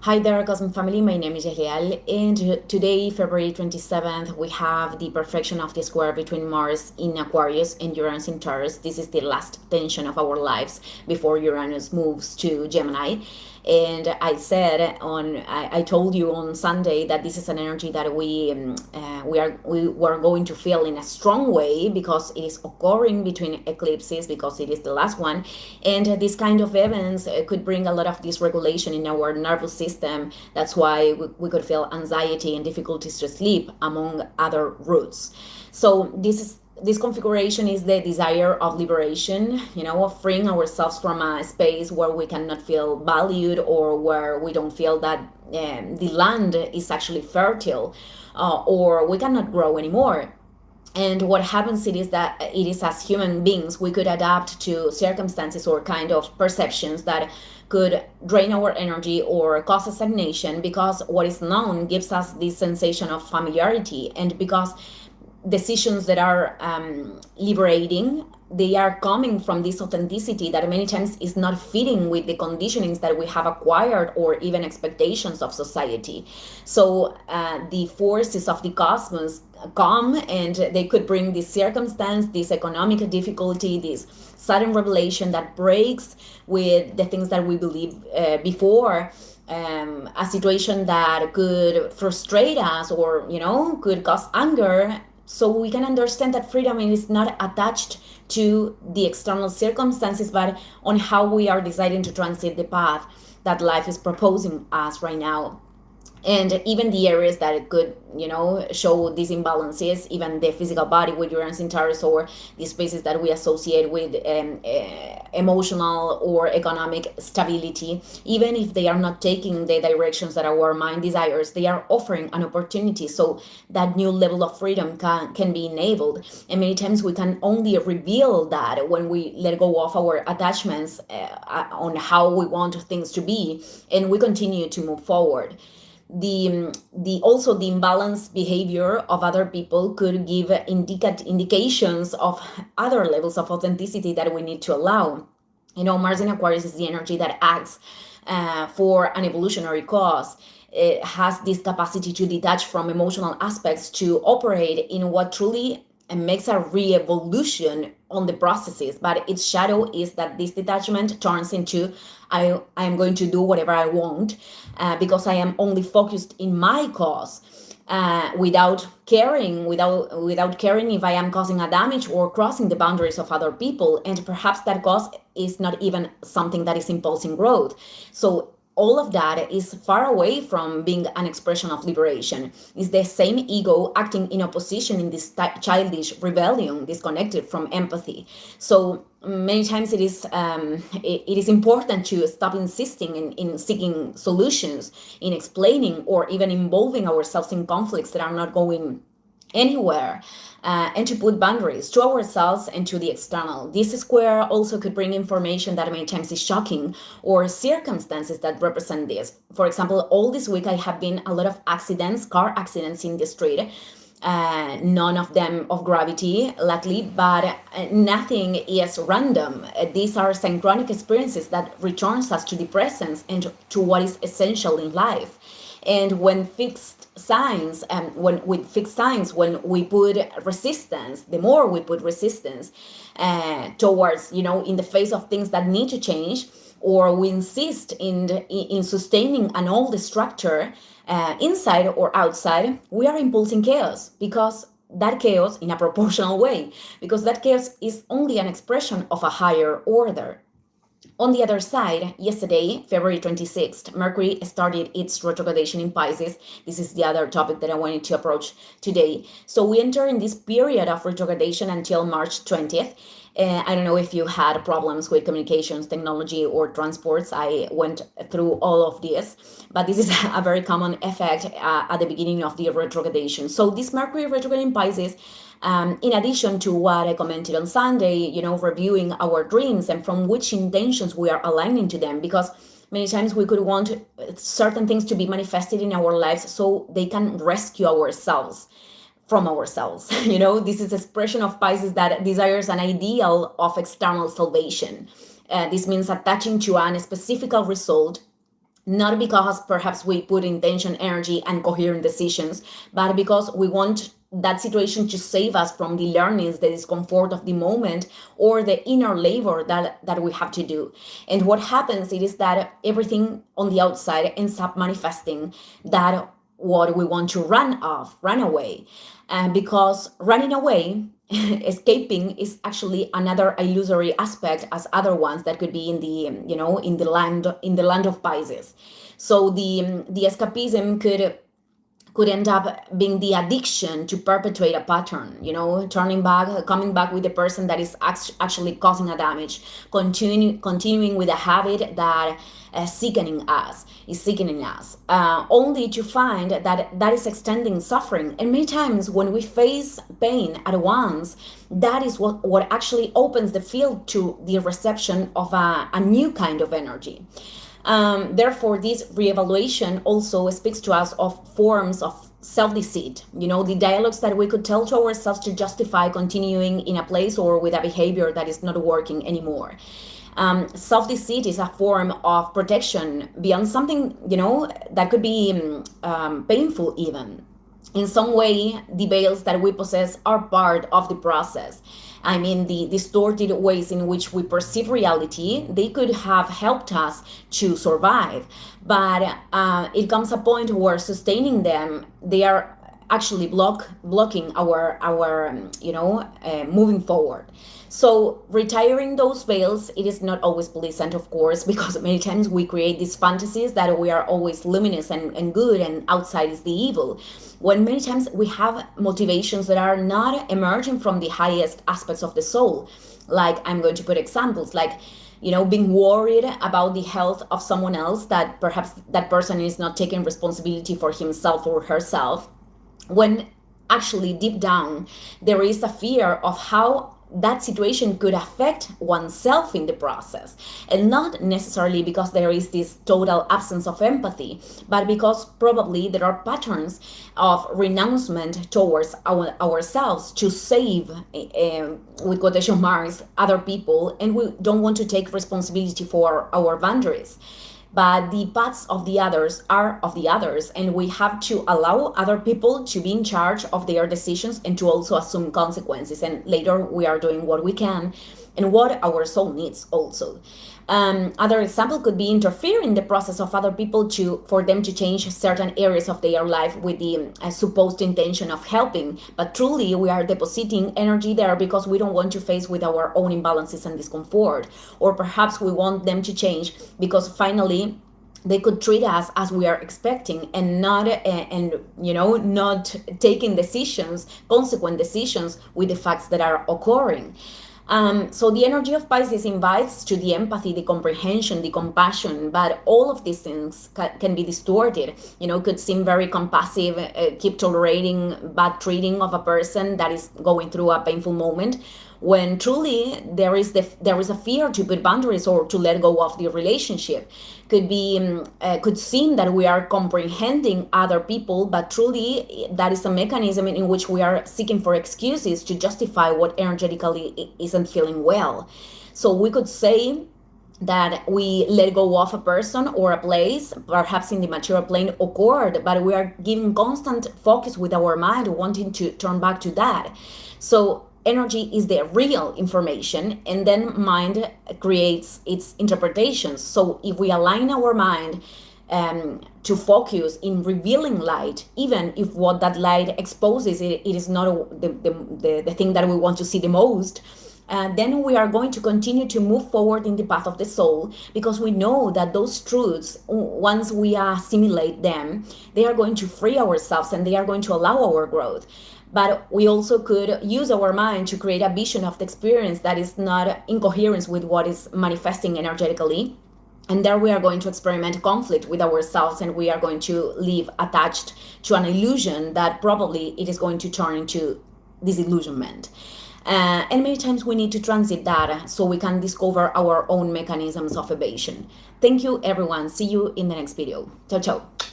Hi there, Cosmic Family. My name is Yahlial, and today, February 27th, we have the perfection of the square between Mars in Aquarius and Uranus in Taurus. This is the last tension of our lives before Uranus moves to Gemini. And I told you on Sunday that this is an energy that we were going to feel in a strong way because it is occurring between eclipses, because it is the last one, and this kind of events could bring a lot of dysregulation in our nervous system. That's why we could feel anxiety and difficulties to sleep, among other roots. So this configuration is the desire of liberation, of freeing ourselves from a space where we cannot feel valued, or where we don't feel that the land is actually fertile, or we cannot grow anymore. And what happens it is that it is, as human beings, we could adapt to circumstances or kind of perceptions that could drain our energy or cause a stagnation, because what is known gives us this sensation of familiarity, and because decisions that are liberating, they are coming from this authenticity that many times is not fitting with the conditionings that we have acquired, or even expectations of society. So the forces of the cosmos come, and they could bring this circumstance, this economic difficulty, this sudden revelation that breaks with the things that we believe before. A situation that could frustrate us, or could cause anger. So we can understand that freedom is not attached to the external circumstances, but on how we are deciding to transit the path that life is proposing us right now. And even the areas that could, show these imbalances, even the physical body with Uranus in Taurus, or the spaces that we associate with emotional or economic stability, even if they are not taking the directions that our mind desires, they are offering an opportunity so that new level of freedom can be enabled. And many times we can only reveal that when we let go of our attachments on how we want things to be, and we continue to move forward. Also the imbalanced behavior of other people could give indications of other levels of authenticity that we need to allow. Mars in Aquarius is the energy that acts for an evolutionary cause. It has this capacity to detach from emotional aspects, to operate in what truly makes a re-evolution on the processes, but its shadow is that this detachment turns into I am going to do whatever I want, because I am only focused in my cause, without caring if I am causing a damage or crossing the boundaries of other people. And perhaps that cause is not even something that is impulsing growth. So all of that is far away from being an expression of liberation. It's the same ego acting in opposition in this childish rebellion, disconnected from empathy. So many times it is important to stop insisting in seeking solutions, in explaining, or even involving ourselves in conflicts that are not going anywhere, and to put boundaries to ourselves and to the external. This square also could bring information that many times is shocking, or circumstances that represent this. For example, all this week I have been a lot of car accidents in the street. None of them of gravity, luckily, but nothing is random. These are synchronic experiences that returns us to the presence and to what is essential in life. And when when we put resistance, the more we put resistance towards, in the face of things that need to change, or we insist in sustaining an old structure, inside or outside, we are impulsing chaos, because that chaos in a proportional way, because that chaos is only an expression of a higher order. On the other side, yesterday, February 26th, Mercury started its retrogradation in Pisces. This is the other topic that I wanted to approach today. So we enter in this period of retrogradation until March 20th. I don't know if you had problems with communications, technology, or transports. I went through all of this, but this is a very common effect at the beginning of the retrogradation. So this Mercury retrograde in Pisces, in addition to what I commented on Sunday, reviewing our dreams and from which intentions we are aligning to them, because many times we could want certain things to be manifested in our lives so they can rescue ourselves from ourselves. This is expression of Pisces that desires an ideal of external salvation. This means attaching to a specific result not because perhaps we put intention, energy, and coherent decisions, but because we want that situation to save us from the learnings, the discomfort of the moment, or the inner labor that we have to do. And what happens it is that everything on the outside ends up manifesting that what we want to run away. And because running away, escaping, is actually another illusory aspect as other ones that could be in the in the land of Pisces. So the escapism could end up being the addiction to perpetuate a pattern, turning back, coming back with the person that is actually causing a damage, continuing with a habit that is sickening us, only to find that is extending suffering. And many times when we face pain at once, that is what actually opens the field to the reception of a new kind of energy. Therefore, this reevaluation also speaks to us of forms of self-deceit, the dialogues that we could tell to ourselves to justify continuing in a place or with a behavior that is not working anymore. Self-deceit is a form of protection beyond something, that could be painful even. In some way, the veils that we possess are part of the process. I mean, the distorted ways in which we perceive reality, they could have helped us to survive. But it comes a point where sustaining them, they are actually blocking our moving forward. So retiring those veils, it is not always pleasant, of course, because many times we create these fantasies that we are always luminous and good, and outside is the evil. When many times we have motivations that are not emerging from the highest aspects of the soul. Like, I'm going to put examples, like, being worried about the health of someone else, that perhaps that person is not taking responsibility for himself or herself, when actually deep down there is a fear of how that situation could affect oneself in the process. And not necessarily because there is this total absence of empathy, but because probably there are patterns of renouncement towards ourselves to save, with quotation marks, other people, and we don't want to take responsibility for our boundaries. But the paths of the others are of the others, and we have to allow other people to be in charge of their decisions and to also assume consequences. And later we are doing what we can and what our soul needs also. Other example could be interfering in the process of other people for them to change certain areas of their life with the supposed intention of helping, but truly we are depositing energy there because we don't want to face with our own imbalances and discomfort. Or perhaps we want them to change because finally they could treat us as we are expecting, and not taking consequent decisions with the facts that are occurring. So the energy of Pisces invites to the empathy, the comprehension, the compassion, but all of these things can be distorted. Could seem very compassive, keep tolerating bad treating of a person that is going through a painful moment, when truly there is a fear to put boundaries or to let go of the relationship. Could seem that we are comprehending other people, but truly that is a mechanism in which we are seeking for excuses to justify what energetically isn't feeling well. So we could say that we let go of a person or a place, perhaps in the material plane occurred, but we are giving constant focus with our mind, wanting to turn back to that. So energy is the real information, and then mind creates its interpretations. So if we align our mind to focus in revealing light, even if what that light exposes, it is not the thing that we want to see the most, then we are going to continue to move forward in the path of the soul, because we know that those truths, once we assimilate them, they are going to free ourselves and they are going to allow our growth. But we also could use our mind to create a vision of the experience that is not in coherence with what is manifesting energetically. And there we are going to experiment conflict with ourselves, and we are going to live attached to an illusion that probably it is going to turn into disillusionment. And many times we need to transit that so we can discover our own mechanisms of evasion. Thank you, everyone. See you in the next video. Ciao, ciao.